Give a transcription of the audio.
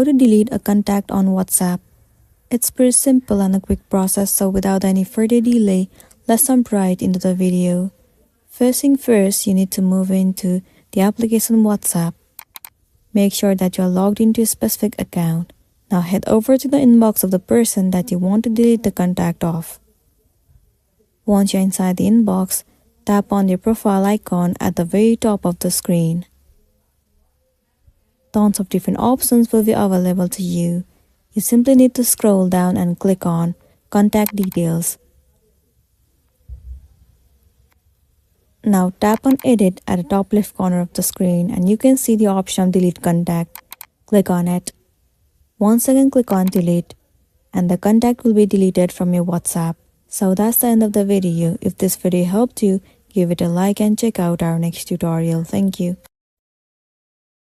How to delete a contact on WhatsApp. It's pretty simple and a quick process, so without any further delay, let's jump right into the video. First thing first, you need to move into the application WhatsApp. Make sure that you're logged into a specific account. Now head over to the inbox of the person that you want to delete the contact of. Once you're inside the inbox, tap on your profile icon at the very top of the screen. Tons of different options will be available to you. You simply need to scroll down and click on Contact Details. Now tap on Edit at the top left corner of the screen and you can see the option of Delete Contact. Click on it. Once again click on Delete and the contact will be deleted from your WhatsApp. So that's the end of the video. If this video helped you, give it a like and check out our next tutorial. Thank you.